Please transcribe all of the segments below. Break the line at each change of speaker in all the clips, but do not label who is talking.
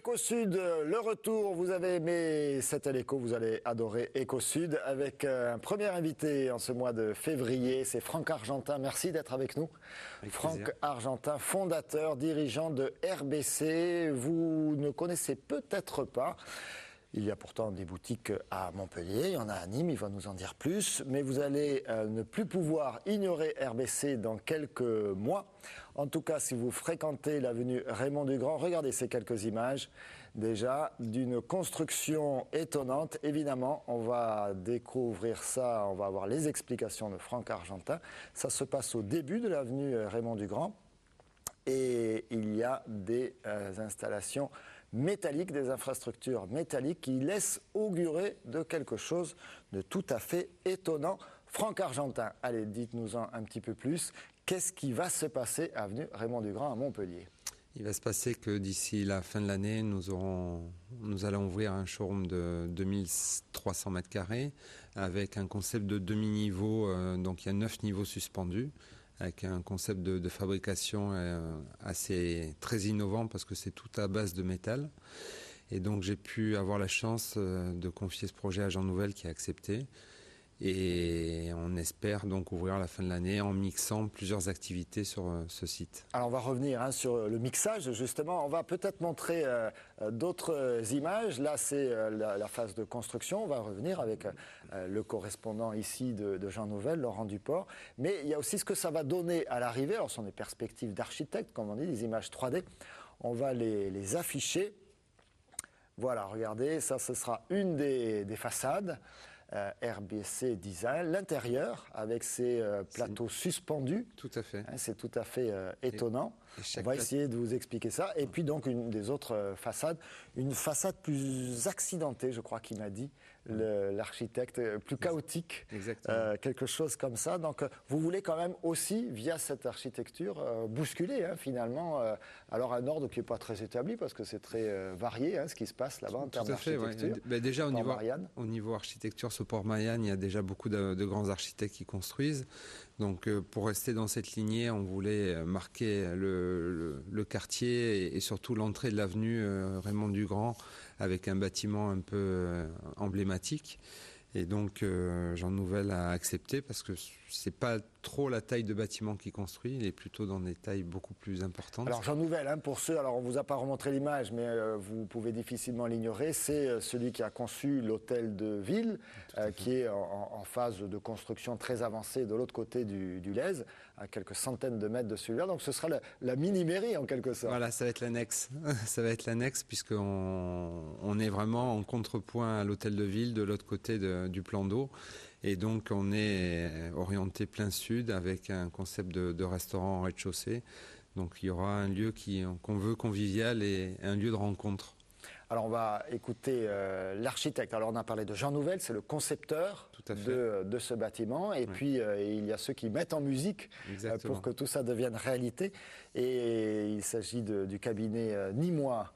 Ecosud, le retour, vous avez aimé cet Eco, vous allez adorer Ecosud avec un premier invité en ce mois de février, c'est Franck Argentin. Merci d'être avec nous.
Avec
Franck
plaisir.
Argentin, fondateur, dirigeant de RBC. Vous ne connaissez peut-être pas. Il y a pourtant des boutiques à Montpellier, il y en a à Nîmes, il va nous en dire plus. Mais vous allez ne plus pouvoir ignorer RBC dans quelques mois. En tout cas, si vous fréquentez l'avenue Raymond Dugrand, regardez ces quelques images déjà d'une construction étonnante. Évidemment, on va découvrir ça, on va avoir les explications de Franck Argentin. Ça se passe au début de l'avenue Raymond Dugrand. Et il y a des installations métalliques, des infrastructures métalliques qui laissent augurer de quelque chose de tout à fait étonnant. Franck Argentin, allez, dites-nous-en un petit peu plus. Qu'est-ce qui va se passer avenue Raymond Dugrand à Montpellier ?
Il va se passer que d'ici la fin de l'année, nous allons ouvrir un showroom de 2300 mètres carrés avec un concept de demi-niveau, donc il y a 9 niveaux suspendus, avec un concept de fabrication assez très innovant parce que c'est tout à base de métal. Et donc j'ai pu avoir la chance de confier ce projet à Jean Nouvel qui a accepté. Et on espère donc ouvrir à la fin de l'année en mixant plusieurs activités sur ce site.
Alors on va revenir sur le mixage justement. On va peut-être montrer d'autres images. Là c'est la phase de construction. On va revenir avec le correspondant ici de Jean Nouvel, Laurent Duport. Mais il y a aussi ce que ça va donner à l'arrivée. Alors ce sont des perspectives d'architecte, comme on dit, des images 3D. On va les afficher. Voilà, regardez, ça ce sera une des façades. RBC Design, l'intérieur avec ses plateaux suspendus.
Tout à fait.
C'est tout à fait étonnant.
Et
on va essayer de vous expliquer ça. Et puis donc une des autres façades, une façade plus accidentée, je crois qu'il m'a dit l'architecte, plus chaotique.
Exactement.
Quelque chose comme ça. Donc vous voulez quand même aussi, via cette architecture, bousculer finalement, alors un ordre qui n'est pas très établi parce que c'est très varié ce qui se passe là-bas en termes d'architecture.
Ouais. Ben déjà au niveau architecture, ce Port Marianne, il y a déjà beaucoup de grands architectes qui construisent. Donc pour rester dans cette lignée, on voulait marquer le quartier et surtout l'entrée de l'avenue Raymond Dugrand avec un bâtiment un peu emblématique. Et donc Jean Nouvel a accepté parce que c'est pas trop la taille de bâtiment qu'il construit, il est plutôt dans des tailles beaucoup plus importantes.
Alors Jean Nouvel, pour ceux, alors on vous a pas remontré l'image, mais vous pouvez difficilement l'ignorer, c'est celui qui a conçu l'hôtel de ville, qui est en phase de construction très avancée de l'autre côté du Lez, à quelques centaines de mètres de celui-là. Donc ce sera la mini-mairie en quelque sorte.
Voilà, ça va être l'annexe. Ça va être l'annexe puisqu'on est vraiment en contrepoint à l'hôtel de ville de l'autre côté du plan d'eau. Et donc on est orienté plein sud avec un concept de restaurant en rez-de-chaussée. Donc il y aura un lieu qu'on veut convivial et un lieu de rencontre.
Alors on va écouter l'architecte. Alors on a parlé de Jean Nouvel, c'est le concepteur de ce bâtiment. Et puis il y a ceux qui mettent en musique pour que tout ça devienne réalité. Et il s'agit du cabinet nîmois.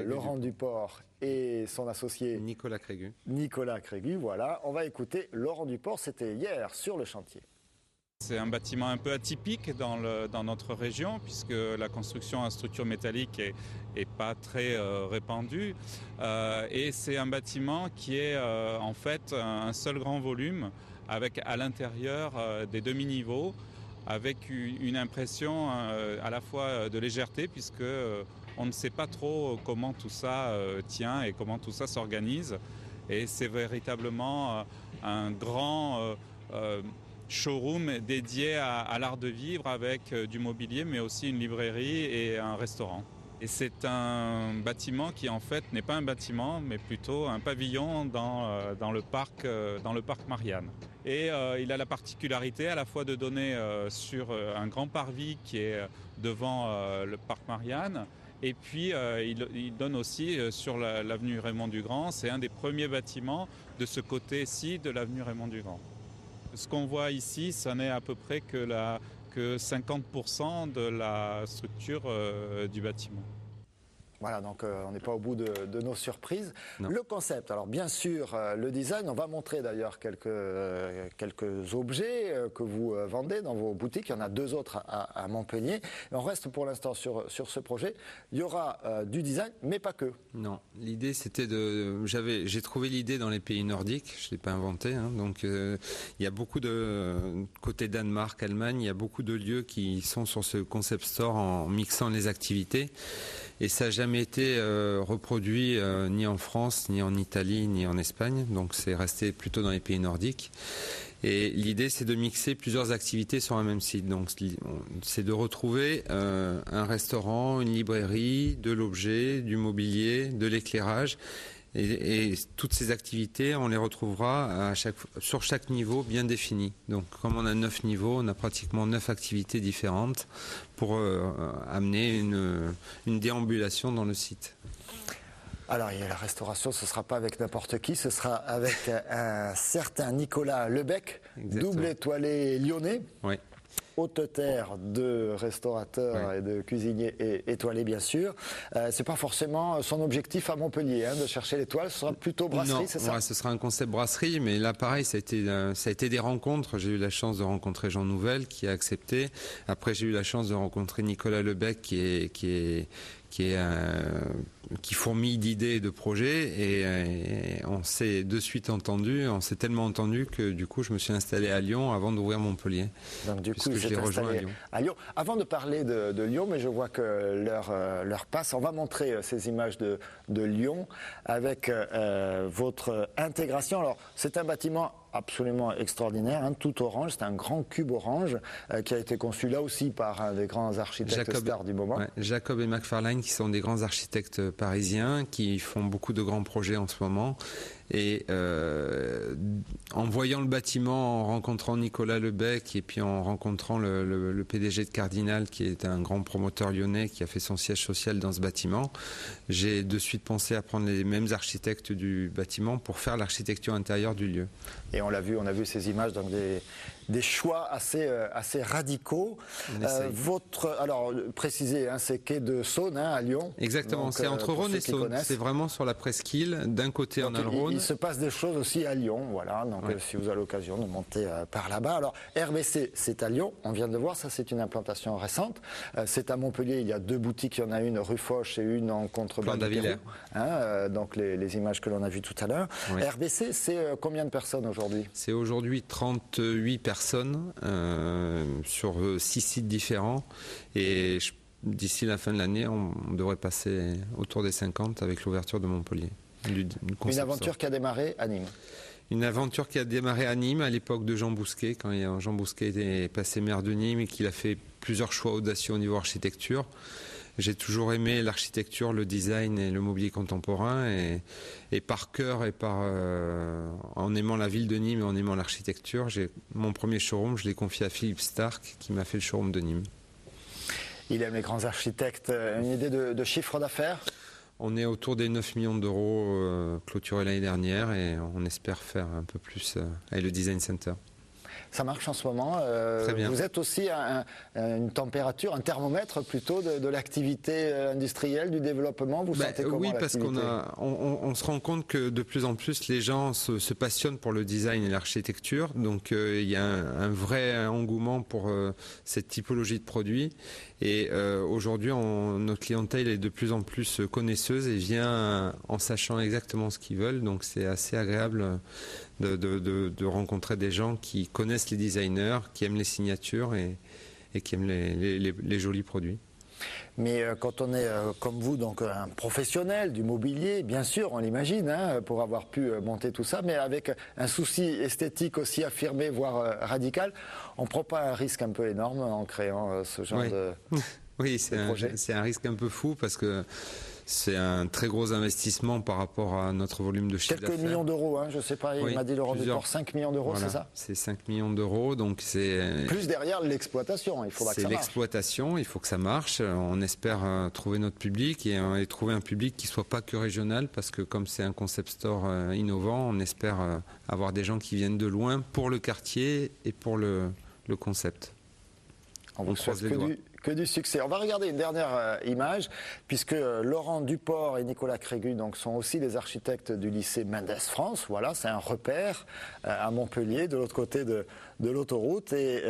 Laurent Duport et son associé
Nicolas Crégu.
Nicolas Crégu, voilà. On va écouter Laurent Duport, c'était hier sur le chantier.
C'est un bâtiment un peu atypique dans notre région puisque la construction en structure métallique est pas très répandue et c'est un bâtiment qui est en fait un seul grand volume avec à l'intérieur des demi-niveaux avec une impression à la fois de légèreté puisque on ne sait pas trop comment tout ça tient et comment tout ça s'organise. Et c'est véritablement un grand showroom dédié à l'art de vivre avec du mobilier, mais aussi une librairie et un restaurant. Et c'est un bâtiment qui en fait n'est pas un bâtiment, mais plutôt un pavillon dans le parc Marianne. Et il a la particularité à la fois de donner sur un grand parvis qui est devant le parc Marianne. Et puis, il donne aussi sur l'avenue Raymond Dugrand. C'est un des premiers bâtiments de ce côté-ci de l'avenue Raymond Dugrand. Ce qu'on voit ici, ça n'est à peu près que 50% de la structure du bâtiment.
Voilà, donc on n'est pas au bout de nos surprises.
Non.
Le concept, alors bien sûr, le design, on va montrer d'ailleurs quelques objets que vous vendez dans vos boutiques. Il y en a 2 autres à Montpellier. Et on reste pour l'instant sur ce projet. Il y aura du design, mais pas que.
Non, l'idée c'était j'ai trouvé l'idée dans les pays nordiques, je ne l'ai pas inventé, hein, donc il y a beaucoup côté Danemark, Allemagne, il y a beaucoup de lieux qui sont sur ce concept store en mixant les activités. Et ça n'a jamais été reproduit ni en France, ni en Italie, ni en Espagne. Donc c'est resté plutôt dans les pays nordiques. Et l'idée, c'est de mixer plusieurs activités sur un même site. Donc c'est de retrouver un restaurant, une librairie, de l'objet, du mobilier, de l'éclairage. Et toutes ces activités, on les retrouvera sur chaque niveau bien défini. Donc comme on a 9 niveaux, on a pratiquement 9 activités différentes pour amener une déambulation dans le site.
Alors, la restauration, ce ne sera pas avec n'importe qui, ce sera avec un certain Nicolas Lebec,
Exactement.
double étoilé lyonnais.
Oui.
Haute terre de restaurateurs et de cuisiniers étoilés, bien sûr. C'est pas forcément son objectif à Montpellier, de chercher l'étoile. Ce sera plutôt brasserie, c'est ça?
Ouais, ce sera un concept brasserie, mais là, pareil, ça a été des rencontres. J'ai eu la chance de rencontrer Jean Nouvel, qui a accepté. Après, j'ai eu la chance de rencontrer Nicolas Lebec, qui fourmille d'idées et de projets, et on s'est de suite entendu. On s'est tellement entendu que du coup, je me suis installé à Lyon avant d'ouvrir Montpellier.
Donc du coup,
je l'ai rejoint à Lyon.
Avant de parler de Lyon, mais je vois que l'heure passe, on va montrer ces images de Lyon avec votre intégration. Alors, c'est un bâtiment absolument extraordinaire, tout orange, c'est un grand cube orange qui a été conçu là aussi par un des grands architectes stars du moment.
Ouais, Jacob et McFarlane, qui sont des grands architectes parisiens, qui font beaucoup de grands projets en ce moment. Et en voyant le bâtiment, en rencontrant Nicolas Lebec et puis en rencontrant le PDG de Cardinal, qui est un grand promoteur lyonnais qui a fait son siège social dans ce bâtiment, j'ai de suite pensé à prendre les mêmes architectes du bâtiment pour faire l'architecture intérieure du lieu.
Et on a vu ces images, donc des choix assez radicaux. Alors, précisez, c'est quai de Saône à Lyon.
Exactement, donc, c'est entre Rhône et Saône. C'est vraiment sur la presqu'île. D'un côté, on a le Rhône.
Il se passe des choses aussi à Lyon, voilà. Donc, si vous avez l'occasion de monter par là-bas. Alors, RBC, c'est à Lyon. On vient de le voir, ça, c'est une implantation récente. C'est à Montpellier. Il y a 2 boutiques. Il y en a une rue Foch et une en contrebas du Pérou. Donc, les images que l'on a vues tout à l'heure. Oui. RBC, c'est combien de personnes aujourd'hui?
C'est aujourd'hui 38 personnes sur 6 sites différents. Et d'ici la fin de l'année, on devrait passer autour des 50 avec l'ouverture de Montpellier.
Une aventure qui a démarré à Nîmes.
Une aventure qui a démarré à Nîmes à l'époque de Jean Bousquet, quand Jean Bousquet était passé maire de Nîmes et qu'il a fait plusieurs choix audacieux au niveau architecture. J'ai toujours aimé l'architecture, le design et le mobilier contemporain, et par cœur et en aimant la ville de Nîmes et en aimant l'architecture, mon premier showroom, je l'ai confié à Philippe Stark, qui m'a fait le showroom de Nîmes.
Il aime les grands architectes. Une idée de chiffre d'affaires?
On est autour des 9 millions d'euros clôturés l'année dernière, et on espère faire un peu plus avec le Design Center.
Ça marche en ce moment.
Très bien.
Vous êtes aussi à une température, un thermomètre plutôt de l'activité industrielle, du développement. Vous sentez comment?
Oui, parce qu'on se rend compte que de plus en plus les gens se passionnent pour le design et l'architecture. Donc il y a un vrai engouement pour cette typologie de produits. Et aujourd'hui, notre clientèle est de plus en plus connaisseuse et vient en sachant exactement ce qu'ils veulent. Donc c'est assez agréable de rencontrer des gens qui connaissent les designers, qui aiment les signatures et qui aiment les jolis produits.
Mais quand on est comme vous, donc un professionnel du mobilier, bien sûr, on l'imagine, pour avoir pu monter tout ça, mais avec un souci esthétique aussi affirmé, voire radical, on ne prend pas un risque un peu énorme en créant ce genre de projet?
C'est un risque un peu fou parce que c'est un très gros investissement par rapport à notre volume de chiffre d'affaires.
Quelques millions d'euros, je ne sais pas, il m'a dit le rendu pour 5 millions d'euros, voilà, c'est ça?
C'est 5 millions d'euros, donc c'est...
Plus derrière l'exploitation, il faudra que ça marche.
C'est l'exploitation, il faut que ça marche. On espère trouver notre public et trouver un public qui ne soit pas que régional, parce que comme c'est un concept store innovant, on espère avoir des gens qui viennent de loin pour le quartier et pour le concept.
On vous souhaite du succès. On va regarder une dernière image, puisque Laurent Duport et Nicolas Crégu donc, sont aussi des architectes du lycée Mendes France. Voilà, c'est un repère à Montpellier, de l'autre côté de l'autoroute. Et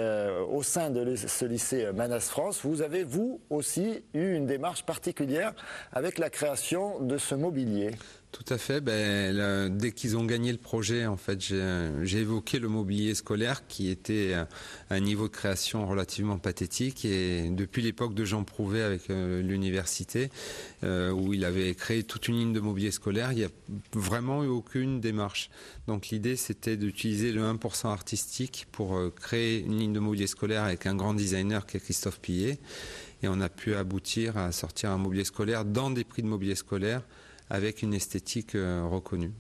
au sein de ce lycée Mendes France, vous avez, vous aussi, eu une démarche particulière avec la création de ce mobilier.
Tout à fait. Dès qu'ils ont gagné le projet, en fait, j'ai évoqué le mobilier scolaire qui était à un niveau de création relativement pathétique. Et depuis l'époque de Jean Prouvé avec l'université, où il avait créé toute une ligne de mobilier scolaire, il n'y a vraiment eu aucune démarche. Donc l'idée, c'était d'utiliser le 1% artistique pour créer une ligne de mobilier scolaire avec un grand designer qui est Christophe Pillet. Et on a pu aboutir à sortir un mobilier scolaire dans des prix de mobilier scolaire avec une esthétique reconnue.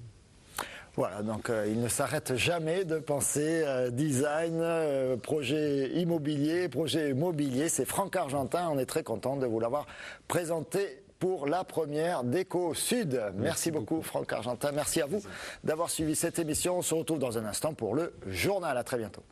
Voilà, donc il ne s'arrête jamais de penser design, projet immobilier, projet mobilier. C'est Franck Argentin, on est très content de vous l'avoir présenté pour la première Déco Sud. Merci beaucoup Franck Argentin, merci à vous d'avoir suivi cette émission. On se retrouve dans un instant pour le journal. À très bientôt.